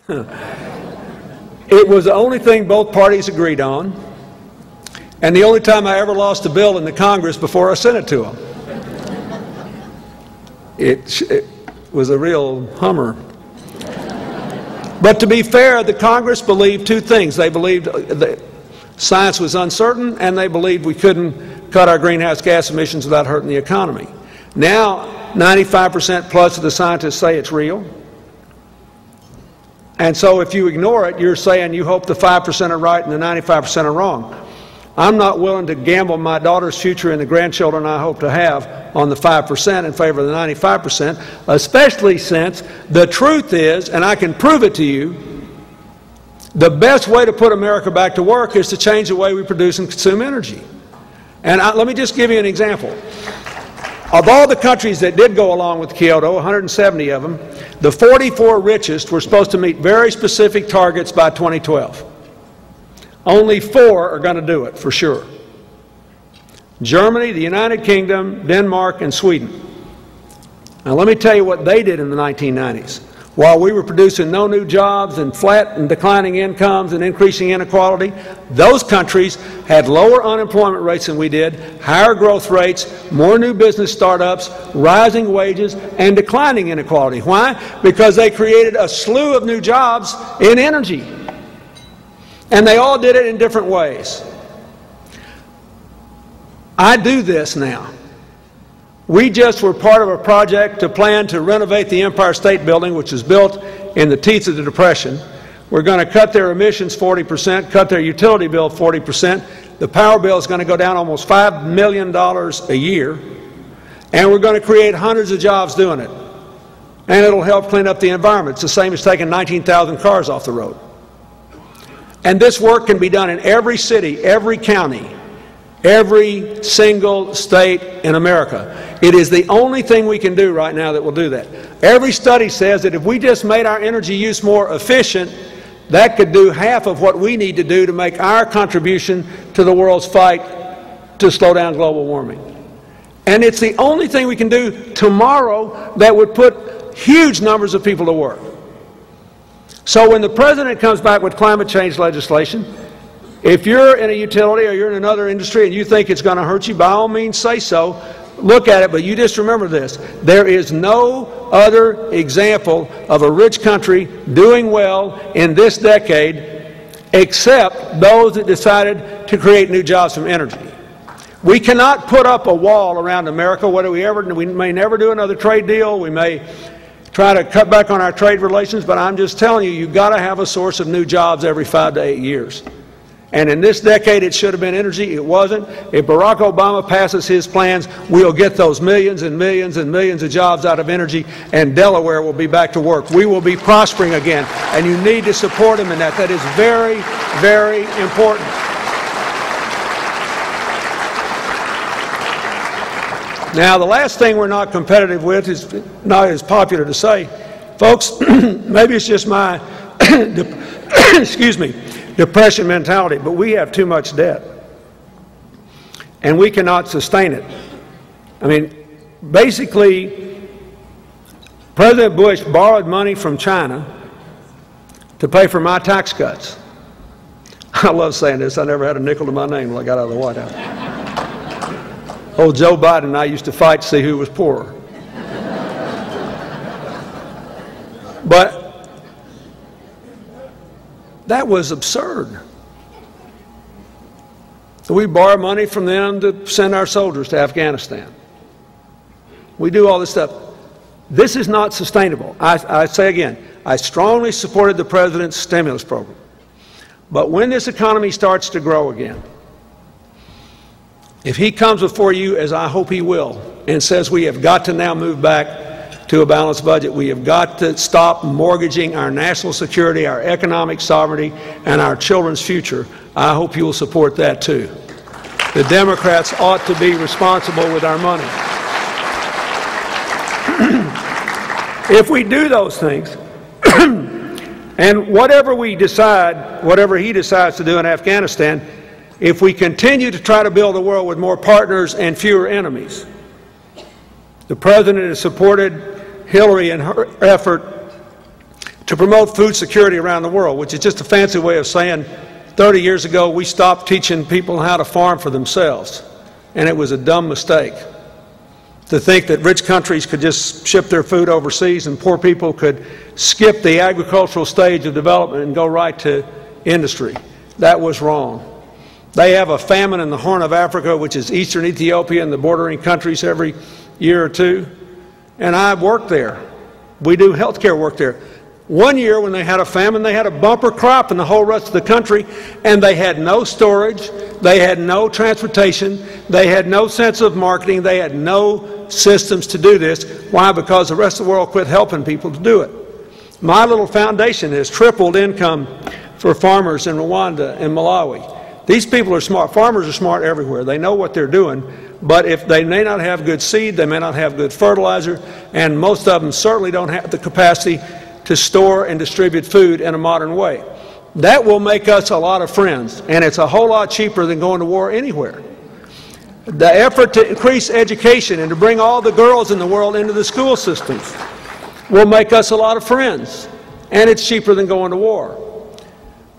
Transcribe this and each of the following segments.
It was the only thing both parties agreed on, and the only time I ever lost a bill in the Congress before I sent it to them. It was a real hummer. But to be fair, the Congress believed two things. They believed that science was uncertain, and they believed we couldn't cut our greenhouse gas emissions without hurting the economy. Now, 95% plus of the scientists say it's real. And so if you ignore it, you're saying you hope the 5% are right and the 95% are wrong. I'm not willing to gamble my daughter's future and the grandchildren I hope to have on the 5% in favor of the 95%, especially since the truth is, and I can prove it to you, the best way to put America back to work is to change the way we produce and consume energy. And let me just give you an example. Of all the countries that did go along with Kyoto, 170 of them, the 44 richest were supposed to meet very specific targets by 2012. Only 4 are going to do it, for sure. Germany, the United Kingdom, Denmark, and Sweden. Now let me tell you what they did in the 1990s. While we were producing no new jobs and flat and declining incomes and increasing inequality, those countries had lower unemployment rates than we did, higher growth rates, more new business startups, rising wages, and declining inequality. Why? Because they created a slew of new jobs in energy. And they all did it in different ways. I do this now. We just were part of a project to plan to renovate the Empire State Building, which was built in the teeth of the Depression. We're going to cut their emissions 40%, cut their utility bill 40%. The power bill is going to go down almost $5 million a year. And we're going to create hundreds of jobs doing it. And it'll help clean up the environment. It's the same as taking 19,000 cars off the road. And this work can be done in every city, every county, every single state in America. It is the only thing we can do right now that will do that. Every study says that if we just made our energy use more efficient, that could do half of what we need to do to make our contribution to the world's fight to slow down global warming. And it's the only thing we can do tomorrow that would put huge numbers of people to work. So when the President comes back with climate change legislation, if you're in a utility or you're in another industry and you think it's going to hurt you, by all means say so. Look at it, but you just remember this. There is no other example of a rich country doing well in this decade except those that decided to create new jobs from energy. We cannot put up a wall around America. We may never do another trade deal. We may try to cut back on our trade relations, but I'm just telling you, you've got to have a source of new jobs every 5 to 8 years. And in this decade, it should have been energy. It wasn't. If Barack Obama passes his plans, we'll get those millions and millions and millions of jobs out of energy, and Delaware will be back to work. We will be prospering again, and you need to support him in that. That is very, very important. Now, the last thing we're not competitive with is not as popular to say. Folks, maybe it's just my, excuse me, depression mentality, but we have too much debt. And we cannot sustain it. I mean, basically, President Bush borrowed money from China to pay for my tax cuts. I love saying this. I never had a nickel to my name when I got out of the White House. Old Joe Biden and I used to fight to see who was poorer. But that was absurd. We borrow money from them to send our soldiers to Afghanistan. We do all this stuff. This is not sustainable. I say again, I strongly supported the President's stimulus program. But when this economy starts to grow again, if he comes before you, as I hope he will, and says we have got to now move back to a balanced budget, we have got to stop mortgaging our national security, our economic sovereignty, and our children's future, I hope you will support that too. The Democrats ought to be responsible with our money. If we do those things, and whatever we decide, whatever he decides to do in Afghanistan, if we continue to try to build a world with more partners and fewer enemies, the President has supported Hillary in her effort to promote food security around the world, which is just a fancy way of saying 30 years ago we stopped teaching people how to farm for themselves. And it was a dumb mistake to think that rich countries could just ship their food overseas and poor people could skip the agricultural stage of development and go right to industry. That was wrong. They have a famine in the Horn of Africa, which is eastern Ethiopia and the bordering countries, every year or two. And I've worked there. We do healthcare work there. One year when they had a famine, they had a bumper crop in the whole rest of the country, and they had no storage, they had no transportation, they had no sense of marketing, they had no systems to do this. Why? Because the rest of the world quit helping people to do it. My little foundation has tripled income for farmers in Rwanda and Malawi. These people are smart. Farmers are smart everywhere. They know what they're doing, but if they may not have good seed, they may not have good fertilizer, and most of them certainly don't have the capacity to store and distribute food in a modern way. That will make us a lot of friends, and it's a whole lot cheaper than going to war anywhere. The effort to increase education and to bring all the girls in the world into the school systems will make us a lot of friends, and it's cheaper than going to war.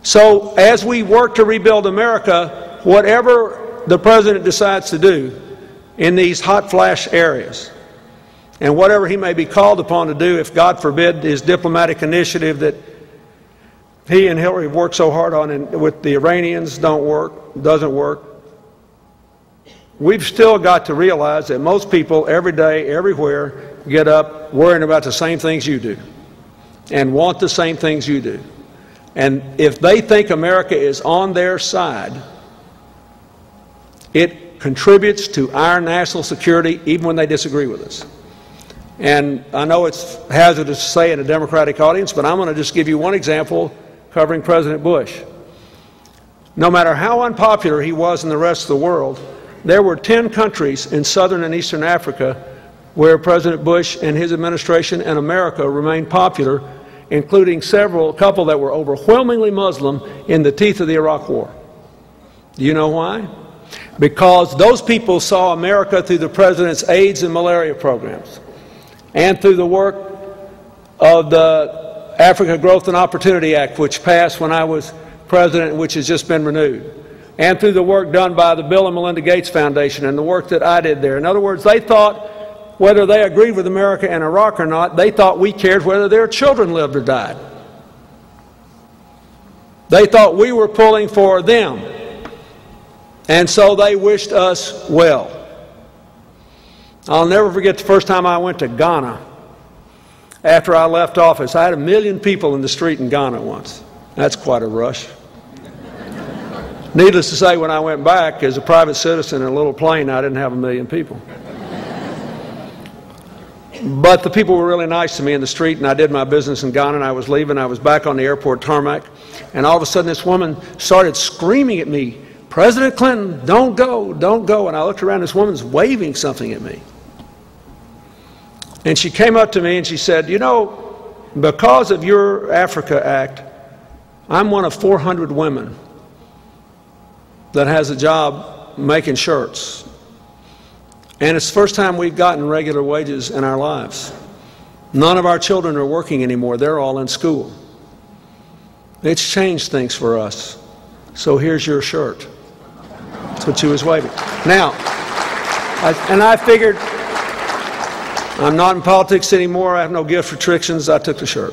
So as we work to rebuild America, whatever the President decides to do in these hot flash areas, and whatever he may be called upon to do, if God forbid his diplomatic initiative that he and Hillary have worked so hard on and with the Iranians doesn't work, we've still got to realize that most people every day, everywhere, get up worrying about the same things you do and want the same things you do. And if they think America is on their side, it contributes to our national security even when they disagree with us. And I know it's hazardous to say in a Democratic audience, but I'm going to just give you one example covering President Bush. No matter how unpopular he was in the rest of the world, there were 10 countries in southern and eastern Africa where President Bush and his administration and America remained popular, including a couple that were overwhelmingly Muslim in the teeth of the Iraq War. Do you know why? Because those people saw America through the President's AIDS and malaria programs, and through the work of the Africa Growth and Opportunity Act, which passed when I was President and which has just been renewed, and through the work done by the Bill and Melinda Gates Foundation and the work that I did there. In other words, they thought, whether they agreed with America and Iraq or not, they thought we cared whether their children lived or died. They thought we were pulling for them, and so they wished us well. I'll never forget the first time I went to Ghana after I left office. I had 1 million people in the street in Ghana once. That's quite a rush. Needless to say, when I went back as a private citizen in a little plane, I didn't have 1 million people. But the people were really nice to me in the street, and I did my business in Ghana, and I was leaving. I was back on the airport tarmac, and all of a sudden this woman started screaming at me, "President Clinton, don't go, don't go." And I looked around, this woman's waving something at me. And she came up to me and she said, "You know, because of your Africa Act, I'm one of 400 women that has a job making shirts. And it's the first time we've gotten regular wages in our lives. None of our children are working anymore. They're all in school. It's changed things for us. So here's your shirt." That's what she was waving. Now, I figured, I'm not in politics anymore. I have no gift restrictions. I took the shirt.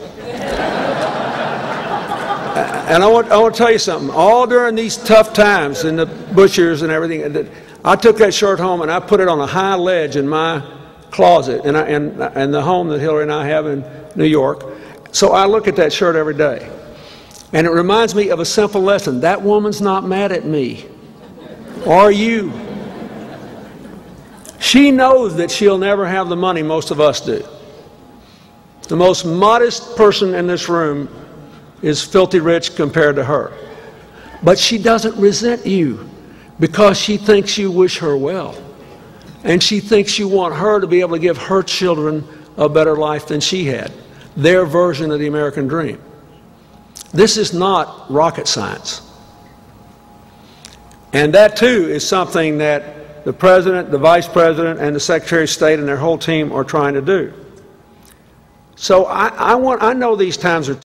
And I want to tell you something. All during these tough times in the Bush years and everything, I took that shirt home and I put it on a high ledge in my closet and the home that Hillary and I have in New York. So I look at that shirt every day. And it reminds me of a simple lesson. That woman's not mad at me. Are you? She knows that she'll never have the money most of us do. The most modest person in this room is filthy rich compared to her. But she doesn't resent you because she thinks you wish her well. And she thinks you want her to be able to give her children a better life than she had. Their version of the American dream. This is not rocket science. And that too is something that the President, the Vice President, and the Secretary of State and their whole team are trying to do. So I know these times are